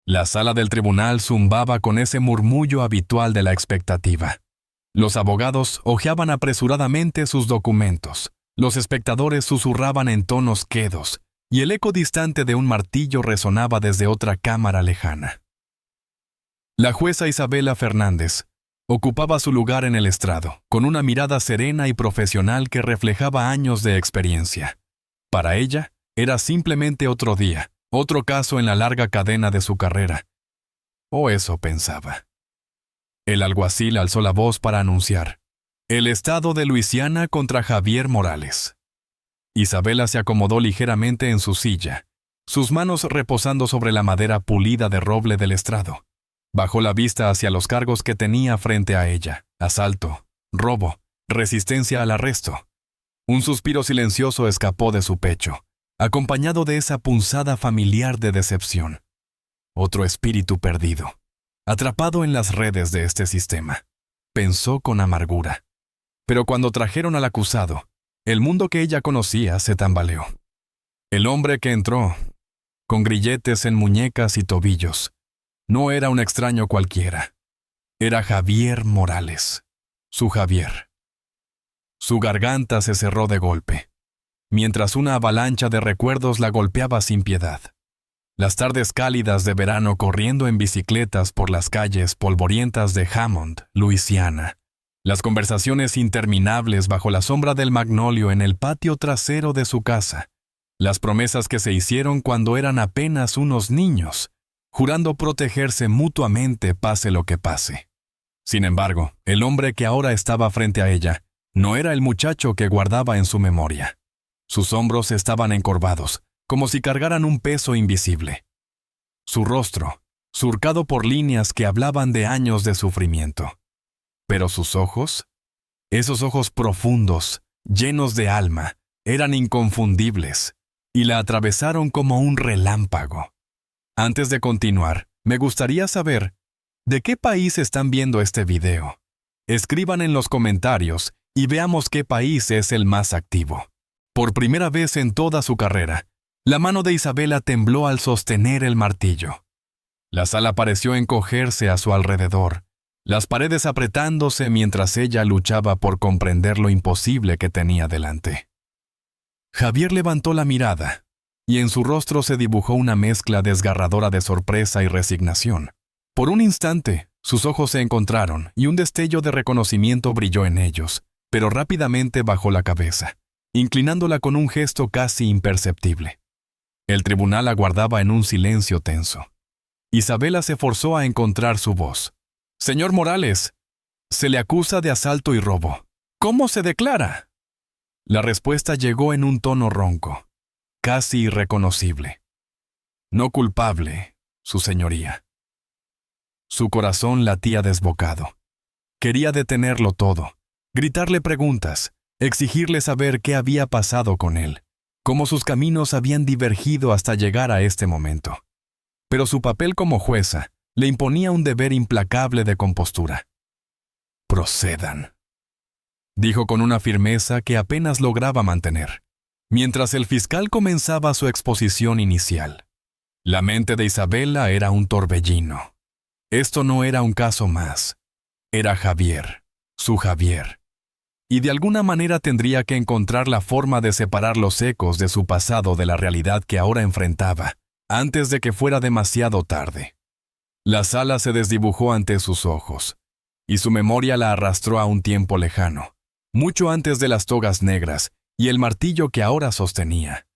La sala del tribunal zumbaba con ese murmullo habitual de la expectativa. Los abogados hojeaban apresuradamente sus documentos. Los espectadores susurraban en tonos quedos, y el eco distante de un martillo resonaba desde otra cámara lejana. La jueza Isabela Fernández ocupaba su lugar en el estrado, con una mirada serena y profesional que reflejaba años de experiencia. Para ella, era simplemente otro día, otro caso en la larga cadena de su carrera. O eso pensaba. El alguacil alzó la voz para anunciar: el estado de Luisiana contra Javier Morales. Isabela se acomodó ligeramente en su silla, sus manos reposando sobre la madera pulida de roble del estrado. Bajó la vista hacia los cargos que tenía frente a ella: asalto, robo, resistencia al arresto. Un suspiro silencioso escapó de su pecho, acompañado de esa punzada familiar de decepción. Otro espíritu perdido, atrapado en las redes de este sistema, pensó con amargura. Pero cuando trajeron al acusado, el mundo que ella conocía se tambaleó. El hombre que entró, con grilletes en muñecas y tobillos, no era un extraño cualquiera. Era Javier Morales, su Javier. Su garganta se cerró de golpe, mientras una avalancha de recuerdos la golpeaba sin piedad. Las tardes cálidas de verano corriendo en bicicletas por las calles polvorientas de Hammond, Luisiana. Las conversaciones interminables bajo la sombra del magnolio en el patio trasero de su casa. Las promesas que se hicieron cuando eran apenas unos niños, jurando protegerse mutuamente pase lo que pase. Sin embargo, el hombre que ahora estaba frente a ella no era el muchacho que guardaba en su memoria. Sus hombros estaban encorvados, como si cargaran un peso invisible. Su rostro, surcado por líneas que hablaban de años de sufrimiento. Pero sus ojos, esos ojos profundos, llenos de alma, eran inconfundibles, y la atravesaron como un relámpago. Antes de continuar, me gustaría saber, ¿de qué país están viendo este video? Escriban en los comentarios y veamos qué país es el más activo. Por primera vez en toda su carrera, la mano de Isabela tembló al sostener el martillo. La sala pareció encogerse a su alrededor, las paredes apretándose mientras ella luchaba por comprender lo imposible que tenía delante. Javier levantó la mirada, y en su rostro se dibujó una mezcla desgarradora de sorpresa y resignación. Por un instante, sus ojos se encontraron y un destello de reconocimiento brilló en ellos, pero rápidamente bajó la cabeza, inclinándola con un gesto casi imperceptible. El tribunal aguardaba en un silencio tenso. Isabela se forzó a encontrar su voz. «Señor Morales, se le acusa de asalto y robo. ¿Cómo se declara?» La respuesta llegó en un tono ronco, casi irreconocible. «No culpable, su señoría». Su corazón latía desbocado. Quería detenerlo todo, gritarle preguntas, exigirle saber qué había pasado con él, cómo sus caminos habían divergido hasta llegar a este momento. Pero su papel como jueza le imponía un deber implacable de compostura. «Procedan», dijo con una firmeza que apenas lograba mantener, mientras el fiscal comenzaba su exposición inicial. La mente de Isabela era un torbellino. Esto no era un caso más. Era Javier, su Javier. Y de alguna manera tendría que encontrar la forma de separar los ecos de su pasado de la realidad que ahora enfrentaba, antes de que fuera demasiado tarde. La sala se desdibujó ante sus ojos, y su memoria la arrastró a un tiempo lejano, mucho antes de las togas negras y el martillo que ahora sostenía.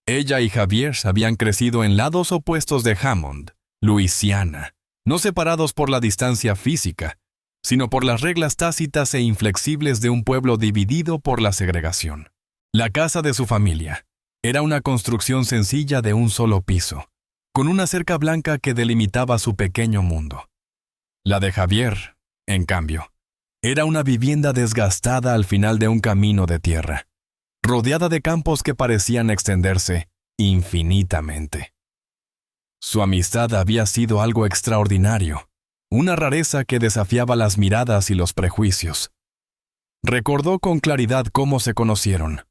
Ella y Javier habían crecido en lados opuestos de Hammond, Luisiana, no separados por la distancia física, sino por las reglas tácitas e inflexibles de un pueblo dividido por la segregación. La casa de su familia era una construcción sencilla de un solo piso, con una cerca blanca que delimitaba su pequeño mundo. La de Javier, en cambio, era una vivienda desgastada al final de un camino de tierra, rodeada de campos que parecían extenderse infinitamente. Su amistad había sido algo extraordinario, una rareza que desafiaba las miradas y los prejuicios. Recordó con claridad cómo se conocieron.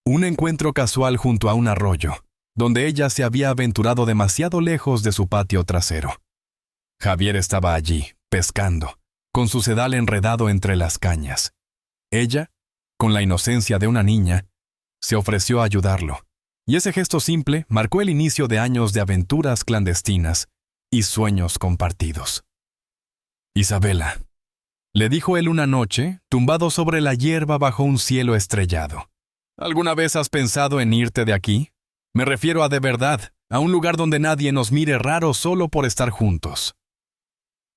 Un encuentro casual junto a un arroyo, donde ella se había aventurado demasiado lejos de su patio trasero. Javier estaba allí, pescando, con su sedal enredado entre las cañas. Ella, con la inocencia de una niña, se ofreció a ayudarlo, y ese gesto simple marcó el inicio de años de aventuras clandestinas y sueños compartidos. «Isabela», le dijo él una noche, tumbado sobre la hierba bajo un cielo estrellado, «¿alguna vez has pensado en irte de aquí? Me refiero a de verdad, a un lugar donde nadie nos mire raro solo por estar juntos».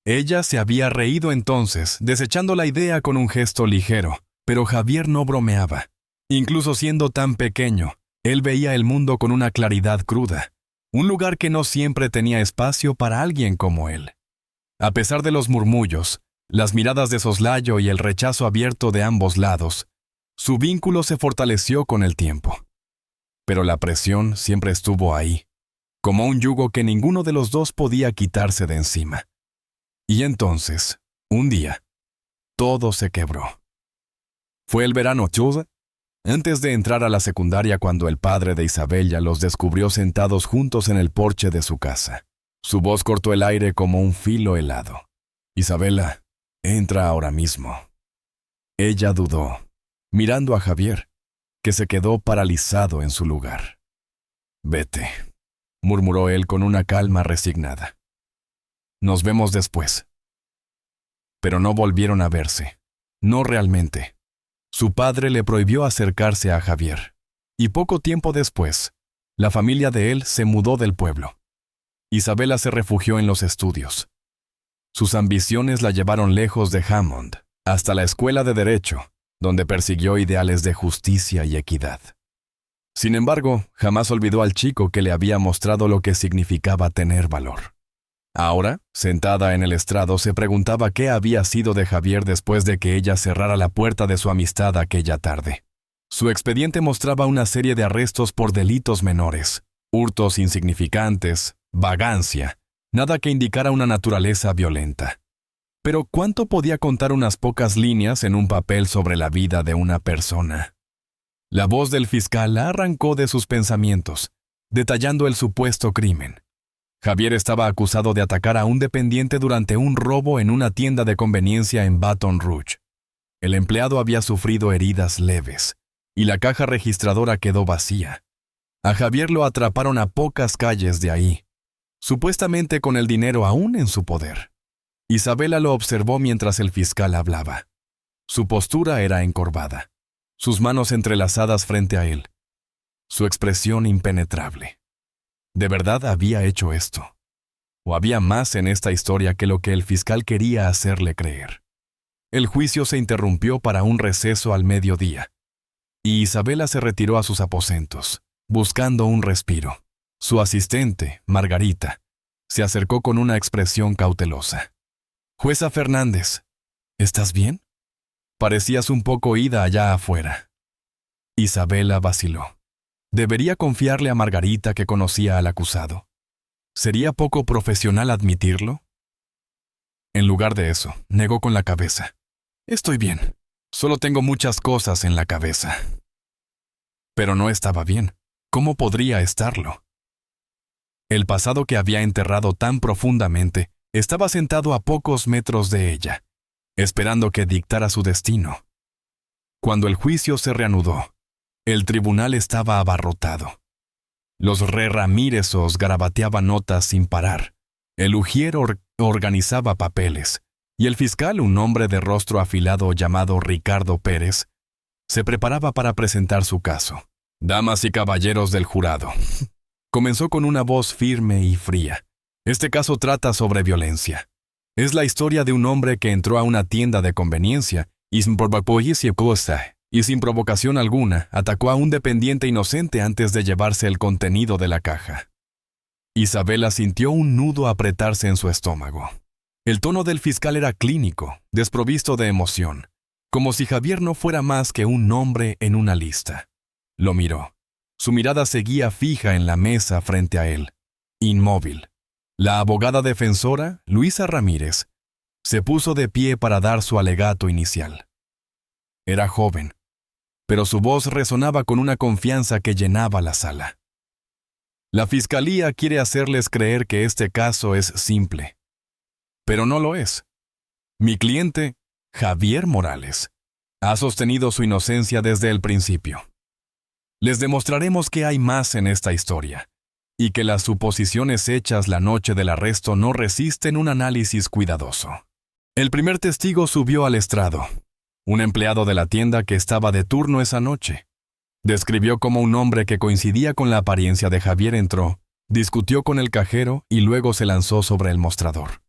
Ella se había reído entonces, desechando la idea con un gesto ligero, pero Javier no bromeaba. Incluso siendo tan pequeño, él veía el mundo con una claridad cruda, un lugar que no siempre tenía espacio para alguien como él. A pesar de los murmullos, las miradas de soslayo y el rechazo abierto de ambos lados, su vínculo se fortaleció con el tiempo. Pero la presión siempre estuvo ahí, como un yugo que ninguno de los dos podía quitarse de encima. Y entonces, un día, todo se quebró. Fue el verano, antes de entrar a la secundaria, cuando el padre de Isabella los descubrió sentados juntos en el porche de su casa. Su voz cortó el aire como un filo helado. «Isabela, entra ahora mismo». Ella dudó, mirando a Javier, que se quedó paralizado en su lugar. «Vete», murmuró él con una calma resignada. «Nos vemos después». Pero no volvieron a verse. No realmente. Su padre le prohibió acercarse a Javier. Y poco tiempo después, la familia de él se mudó del pueblo. Isabela se refugió en los estudios. Sus ambiciones la llevaron lejos de Hammond, hasta la escuela de Derecho, donde persiguió ideales de justicia y equidad. Sin embargo, jamás olvidó al chico que le había mostrado lo que significaba tener valor. Ahora, sentada en el estrado, se preguntaba qué había sido de Javier después de que ella cerrara la puerta de su amistad aquella tarde. Su expediente mostraba una serie de arrestos por delitos menores, hurtos insignificantes, vagancia, nada que indicara una naturaleza violenta. Pero ¿cuánto podía contar unas pocas líneas en un papel sobre la vida de una persona? La voz del fiscal la arrancó de sus pensamientos, detallando el supuesto crimen. Javier estaba acusado de atacar a un dependiente durante un robo en una tienda de conveniencia en Baton Rouge. El empleado había sufrido heridas leves, y la caja registradora quedó vacía. A Javier lo atraparon a pocas calles de ahí, supuestamente con el dinero aún en su poder. Isabela lo observó mientras el fiscal hablaba. Su postura era encorvada, sus manos entrelazadas frente a él, su expresión impenetrable. ¿De verdad había hecho esto? ¿O había más en esta historia que lo que el fiscal quería hacerle creer? El juicio se interrumpió para un receso al mediodía, y Isabela se retiró a sus aposentos, buscando un respiro. Su asistente, Margarita, se acercó con una expresión cautelosa. «Jueza Fernández, ¿estás bien? Parecías un poco ida allá afuera». Isabela vaciló. ¿Debería confiarle a Margarita que conocía al acusado? ¿Sería poco profesional admitirlo? En lugar de eso, negó con la cabeza. «Estoy bien. Solo tengo muchas cosas en la cabeza». Pero no estaba bien. ¿Cómo podría estarlo? El pasado que había enterrado tan profundamente estaba sentado a pocos metros de ella, esperando que dictara su destino. Cuando el juicio se reanudó, el tribunal estaba abarrotado. Los Ramírezos garabateaban notas sin parar. El ujier organizaba papeles, y el fiscal, un hombre de rostro afilado llamado Ricardo Pérez, se preparaba para presentar su caso. «Damas y caballeros del jurado», comenzó con una voz firme y fría. «Este caso trata sobre violencia. Es la historia de un hombre que entró a una tienda de conveniencia y sin provocación alguna, atacó a un dependiente inocente antes de llevarse el contenido de la caja». Isabela sintió un nudo apretarse en su estómago. El tono del fiscal era clínico, desprovisto de emoción, como si Javier no fuera más que un nombre en una lista. Lo miró. Su mirada seguía fija en la mesa frente a él, inmóvil. La abogada defensora, Luisa Ramírez, se puso de pie para dar su alegato inicial. Era joven, pero su voz resonaba con una confianza que llenaba la sala. La fiscalía quiere hacerles creer que este caso es simple, pero no lo es. Mi cliente, Javier Morales, ha sostenido su inocencia desde el principio. Les demostraremos que hay más en esta historia, y que las suposiciones hechas la noche del arresto no resisten un análisis cuidadoso. El primer testigo subió al estrado, un empleado de la tienda que estaba de turno esa noche. Describió cómo un hombre que coincidía con la apariencia de Javier entró, discutió con el cajero y luego se lanzó sobre el mostrador.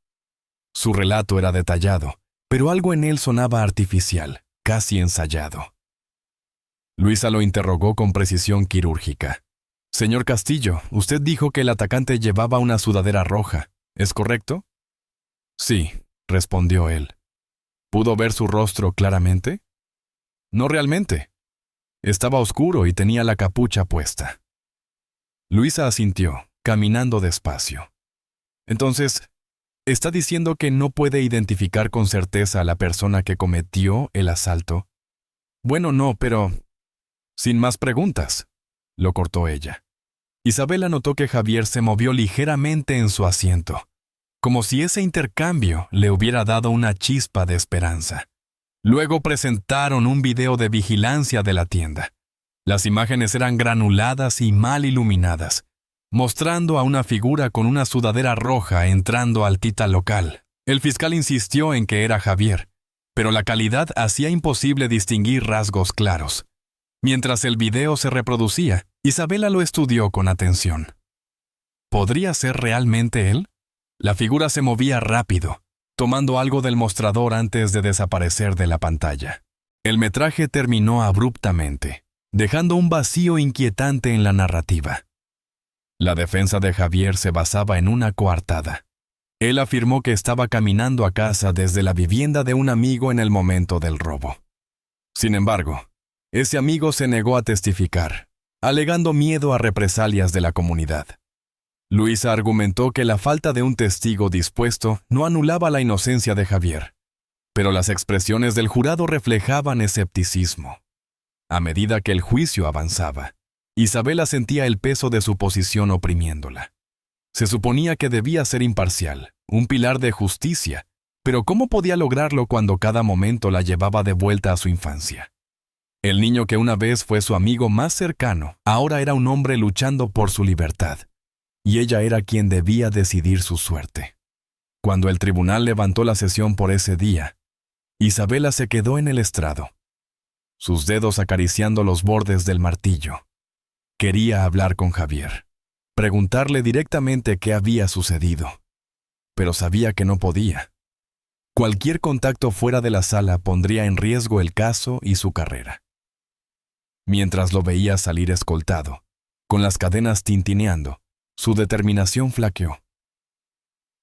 Su relato era detallado, pero algo en él sonaba artificial, casi ensayado. Luisa lo interrogó con precisión quirúrgica. Señor Castillo, usted dijo que el atacante llevaba una sudadera roja, ¿es correcto? Sí, respondió él. ¿Pudo ver su rostro claramente? No realmente. Estaba oscuro y tenía la capucha puesta. Luisa asintió, caminando despacio. Entonces, ¿está diciendo que no puede identificar con certeza a la persona que cometió el asalto? Bueno, no, pero... Sin más preguntas, lo cortó ella. Isabela notó que Javier se movió ligeramente en su asiento, como si ese intercambio le hubiera dado una chispa de esperanza. Luego presentaron un video de vigilancia de la tienda. Las imágenes eran granuladas y mal iluminadas, mostrando a una figura con una sudadera roja entrando al tita local. El fiscal insistió en que era Javier, pero la calidad hacía imposible distinguir rasgos claros. Mientras el video se reproducía, Isabela lo estudió con atención. ¿Podría ser realmente él? La figura se movía rápido, tomando algo del mostrador antes de desaparecer de la pantalla. El metraje terminó abruptamente, dejando un vacío inquietante en la narrativa. La defensa de Javier se basaba en una coartada. Él afirmó que estaba caminando a casa desde la vivienda de un amigo en el momento del robo. Sin embargo, ese amigo se negó a testificar, alegando miedo a represalias de la comunidad. Luisa argumentó que la falta de un testigo dispuesto no anulaba la inocencia de Javier, pero las expresiones del jurado reflejaban escepticismo. A medida que el juicio avanzaba, Isabela sentía el peso de su posición oprimiéndola. Se suponía que debía ser imparcial, un pilar de justicia, pero ¿cómo podía lograrlo cuando cada momento la llevaba de vuelta a su infancia? El niño que una vez fue su amigo más cercano, ahora era un hombre luchando por su libertad, y ella era quien debía decidir su suerte. Cuando el tribunal levantó la sesión por ese día, Isabela se quedó en el estrado, sus dedos acariciando los bordes del martillo. Quería hablar con Javier, preguntarle directamente qué había sucedido, pero sabía que no podía. Cualquier contacto fuera de la sala pondría en riesgo el caso y su carrera. Mientras lo veía salir escoltado, con las cadenas tintineando, su determinación flaqueó.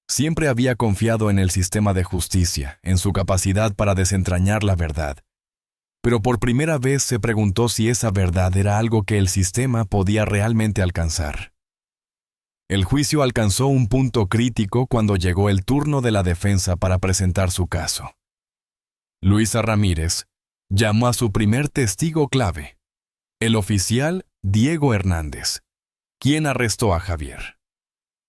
Siempre había confiado en el sistema de justicia, en su capacidad para desentrañar la verdad, pero por primera vez se preguntó si esa verdad era algo que el sistema podía realmente alcanzar. El juicio alcanzó un punto crítico cuando llegó el turno de la defensa para presentar su caso. Luisa Ramírez llamó a su primer testigo clave, el oficial Diego Hernández, quien arrestó a Javier.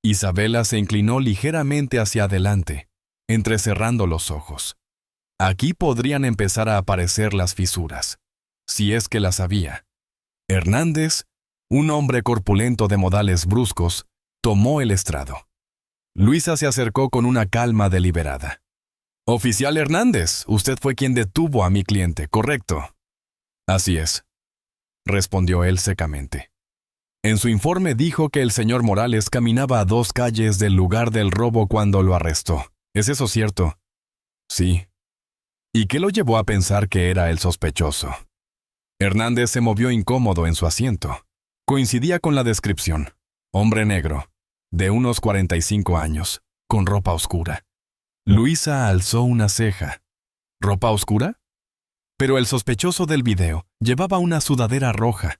Isabela se inclinó ligeramente hacia adelante, entrecerrando los ojos. Aquí podrían empezar a aparecer las fisuras, si es que las había. Hernández, un hombre corpulento de modales bruscos, tomó el estrado. Luisa se acercó con una calma deliberada. «Oficial Hernández, usted fue quien detuvo a mi cliente, ¿correcto?» «Así es», respondió él secamente. En su informe dijo que el señor Morales caminaba a 2 calles del lugar del robo cuando lo arrestó. ¿Es eso cierto? Sí. ¿Y qué lo llevó a pensar que era el sospechoso? Hernández se movió incómodo en su asiento. Coincidía con la descripción. Hombre negro, de unos 45 años, con ropa oscura. Luisa alzó una ceja. ¿Ropa oscura? Pero el sospechoso del video llevaba una sudadera roja.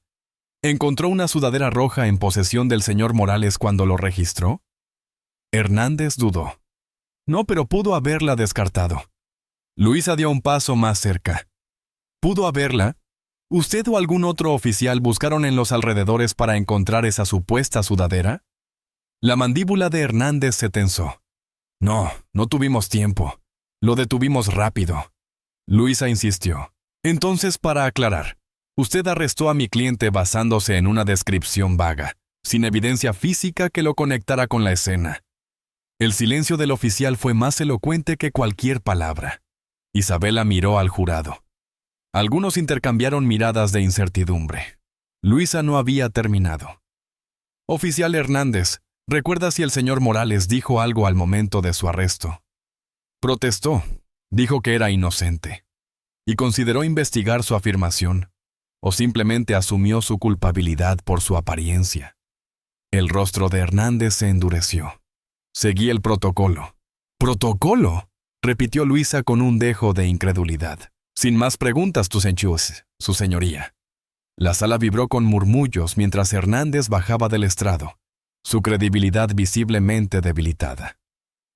¿Encontró una sudadera roja en posesión del señor Morales cuando lo registró? Hernández dudó. No, pero pudo haberla descartado. Luisa dio un paso más cerca. ¿Pudo haberla? ¿Usted o algún otro oficial buscaron en los alrededores para encontrar esa supuesta sudadera? La mandíbula de Hernández se tensó. No tuvimos tiempo. Lo detuvimos rápido. Luisa insistió. Entonces, para aclarar, usted arrestó a mi cliente basándose en una descripción vaga, sin evidencia física que lo conectara con la escena. El silencio del oficial fue más elocuente que cualquier palabra. Isabela miró al jurado. Algunos intercambiaron miradas de incertidumbre. Luisa no había terminado. Oficial Hernández, ¿recuerda si el señor Morales dijo algo al momento de su arresto? Protestó. Dijo que era inocente. ¿Y consideró investigar su afirmación? ¿O simplemente asumió su culpabilidad por su apariencia? El rostro de Hernández se endureció. Seguí el protocolo. ¿Protocolo?, repitió Luisa con un dejo de incredulidad. Sin más preguntas, su señoría. La sala vibró con murmullos mientras Hernández bajaba del estrado, su credibilidad visiblemente debilitada.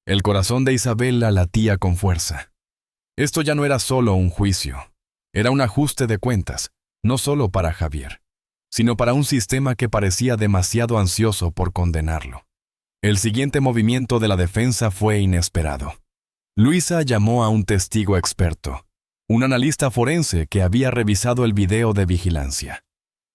El corazón de Isabela latía con fuerza. Esto ya no era solo un juicio. Era un ajuste de cuentas, no solo para Javier, sino para un sistema que parecía demasiado ansioso por condenarlo. El siguiente movimiento de la defensa fue inesperado. Luisa llamó a un testigo experto, un analista forense que había revisado el video de vigilancia.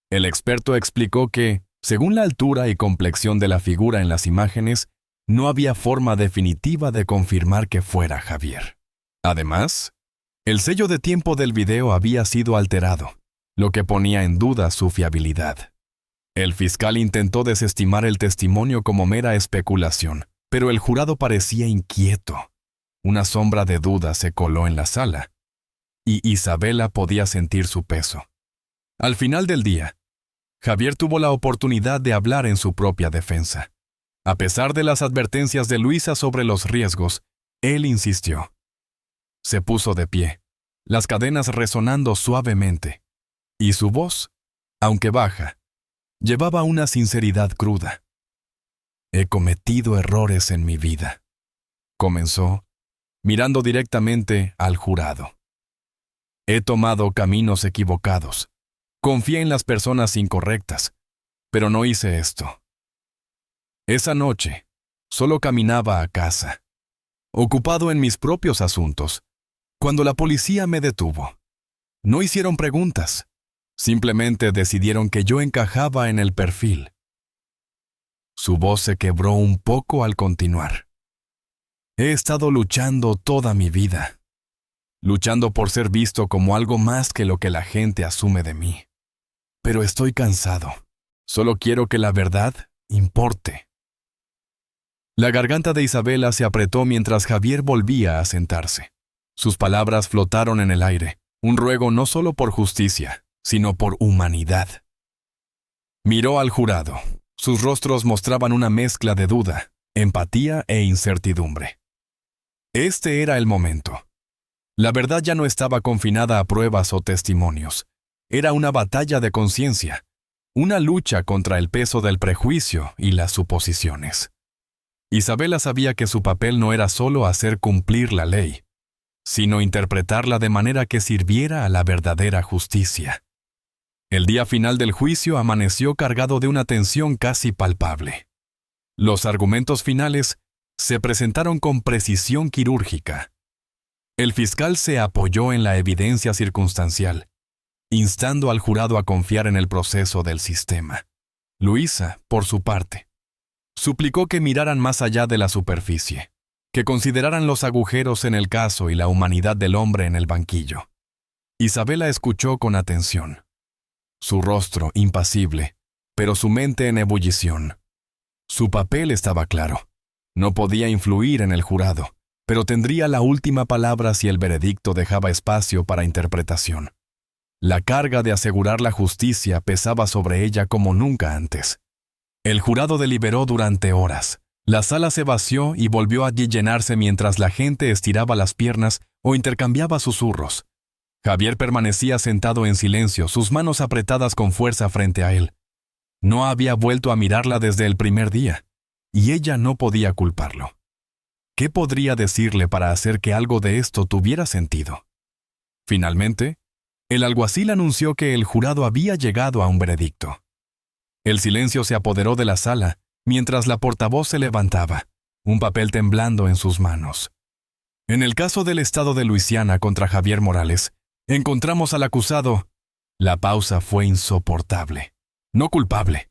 El experto explicó que, según la altura y complexión de la figura en las imágenes, no había forma definitiva de confirmar que fuera Javier. Además, el sello de tiempo del video había sido alterado, lo que ponía en duda su fiabilidad. El fiscal intentó desestimar el testimonio como mera especulación, pero el jurado parecía inquieto. Una sombra de duda se coló en la sala, y Isabela podía sentir su peso. Al final del día, Javier tuvo la oportunidad de hablar en su propia defensa. A pesar de las advertencias de Luisa sobre los riesgos, él insistió. Se puso de pie, las cadenas resonando suavemente, y su voz, aunque baja, llevaba una sinceridad cruda. He cometido errores en mi vida, comenzó, mirando directamente al jurado. He tomado caminos equivocados. Confié en las personas incorrectas, pero no hice esto. Esa noche, solo caminaba a casa, ocupado en mis propios asuntos, cuando la policía me detuvo. No hicieron preguntas, simplemente decidieron que yo encajaba en el perfil. Su voz se quebró un poco al continuar. He estado luchando toda mi vida. Luchando por ser visto como algo más que lo que la gente asume de mí. Pero estoy cansado. Solo quiero que la verdad importe. La garganta de Isabela se apretó mientras Javier volvía a sentarse. Sus palabras flotaron en el aire, un ruego no solo por justicia, sino por humanidad. Miró al jurado. Sus rostros mostraban una mezcla de duda, empatía e incertidumbre. Este era el momento. La verdad ya no estaba confinada a pruebas o testimonios. Era una batalla de conciencia, una lucha contra el peso del prejuicio y las suposiciones. Isabela sabía que su papel no era solo hacer cumplir la ley, sino interpretarla de manera que sirviera a la verdadera justicia. El día final del juicio amaneció cargado de una tensión casi palpable. Los argumentos finales se presentaron con precisión quirúrgica. El fiscal se apoyó en la evidencia circunstancial, instando al jurado a confiar en el proceso del sistema. Luisa, por su parte, suplicó que miraran más allá de la superficie, que consideraran los agujeros en el caso y la humanidad del hombre en el banquillo. Isabela escuchó con atención. Su rostro impasible, pero su mente en ebullición. Su papel estaba claro. No podía influir en el jurado, pero tendría la última palabra si el veredicto dejaba espacio para interpretación. La carga de asegurar la justicia pesaba sobre ella como nunca antes. El jurado deliberó durante horas. La sala se vació y volvió a llenarse mientras la gente estiraba las piernas o intercambiaba susurros. Javier permanecía sentado en silencio, sus manos apretadas con fuerza frente a él. No había vuelto a mirarla desde el primer día, y ella no podía culparlo. ¿Qué podría decirle para hacer que algo de esto tuviera sentido? Finalmente, El alguacil anunció que el jurado había llegado a un veredicto. El silencio se apoderó de la sala mientras la portavoz se levantaba, un papel temblando en sus manos. En el caso del estado de Luisiana contra Javier Morales, encontramos al acusado. La pausa fue insoportable. No culpable.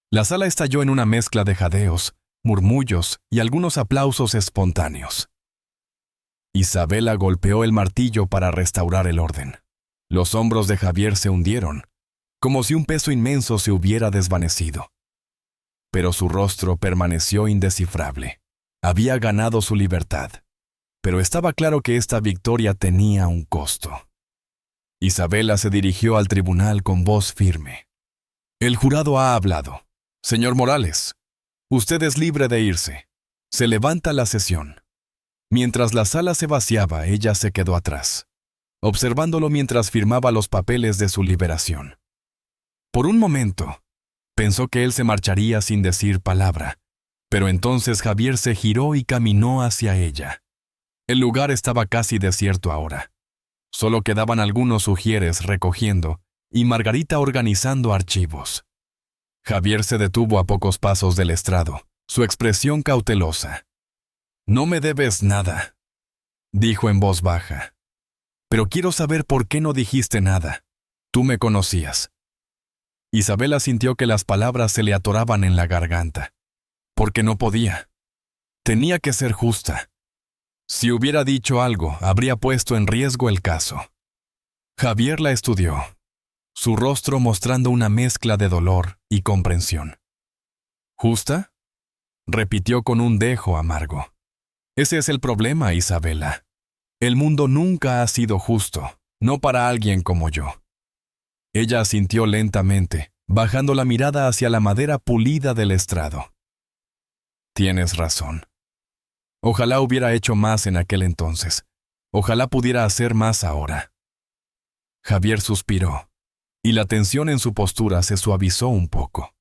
La sala estalló en una mezcla de jadeos, murmullos y algunos aplausos espontáneos. Isabela golpeó el martillo para restaurar el orden. Los hombros de Javier se hundieron, como si un peso inmenso se hubiera desvanecido. Pero su rostro permaneció indescifrable. Había ganado su libertad, pero estaba claro que esta victoria tenía un costo. Isabela se dirigió al tribunal con voz firme. El jurado ha hablado. Señor Morales, usted es libre de irse. Se levanta la sesión. Mientras la sala se vaciaba, ella se quedó atrás, observándolo mientras firmaba los papeles de su liberación. Por un momento, pensó que él se marcharía sin decir palabra, pero entonces Javier se giró y caminó hacia ella. El lugar estaba casi desierto ahora. Solo quedaban algunos ujieres recogiendo y Margarita organizando archivos. Javier se detuvo a pocos pasos del estrado, su expresión cautelosa. «No me debes nada», dijo en voz baja. «Pero quiero saber por qué no dijiste nada. Tú me conocías». Isabela sintió que las palabras se le atoraban en la garganta. Porque no podía. Tenía que ser justa. Si hubiera dicho algo, habría puesto en riesgo el caso. Javier la estudió, su rostro mostrando una mezcla de dolor y comprensión. ¿Justa?, repitió con un dejo amargo. Ese es el problema, Isabela. El mundo nunca ha sido justo, no para alguien como yo. Ella asintió lentamente, bajando la mirada hacia la madera pulida del estrado. Tienes razón. Ojalá hubiera hecho más en aquel entonces. Ojalá pudiera hacer más ahora. Javier suspiró, y la tensión en su postura se suavizó un poco.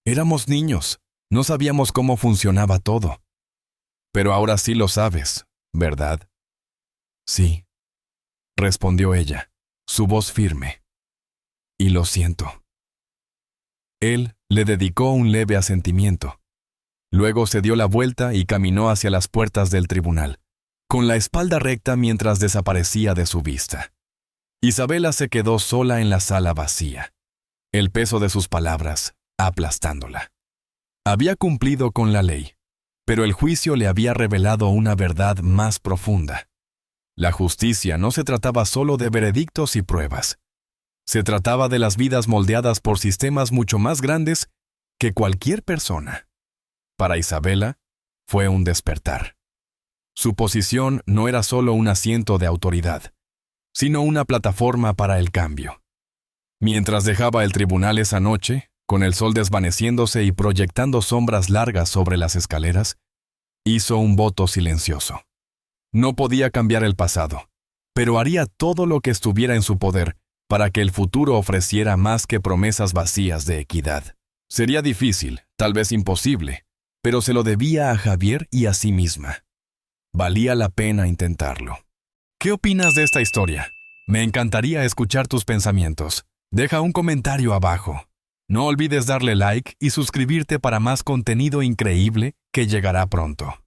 Éramos niños, no sabíamos cómo funcionaba todo. Pero ahora sí lo sabes, ¿verdad? Sí, respondió ella, su voz firme. Y lo siento. Él le dedicó un leve asentimiento. Luego se dio la vuelta y caminó hacia las puertas del tribunal, con la espalda recta mientras desaparecía de su vista. Isabela se quedó sola en la sala vacía, el peso de sus palabras aplastándola. Había cumplido con la ley, pero el juicio le había revelado una verdad más profunda. La justicia no se trataba solo de veredictos y pruebas. Se trataba de las vidas moldeadas por sistemas mucho más grandes que cualquier persona. Para Isabela, fue un despertar. Su posición no era solo un asiento de autoridad, sino una plataforma para el cambio. Mientras dejaba el tribunal esa noche, con el sol desvaneciéndose y proyectando sombras largas sobre las escaleras, hizo un voto silencioso. No podía cambiar el pasado, pero haría todo lo que estuviera en su poder para que el futuro ofreciera más que promesas vacías de equidad. Sería difícil, tal vez imposible, pero se lo debía a Javier y a sí misma. Valía la pena intentarlo. ¿Qué opinas de esta historia? Me encantaría escuchar tus pensamientos. Deja un comentario abajo. No olvides darle like y suscribirte para más contenido increíble que llegará pronto.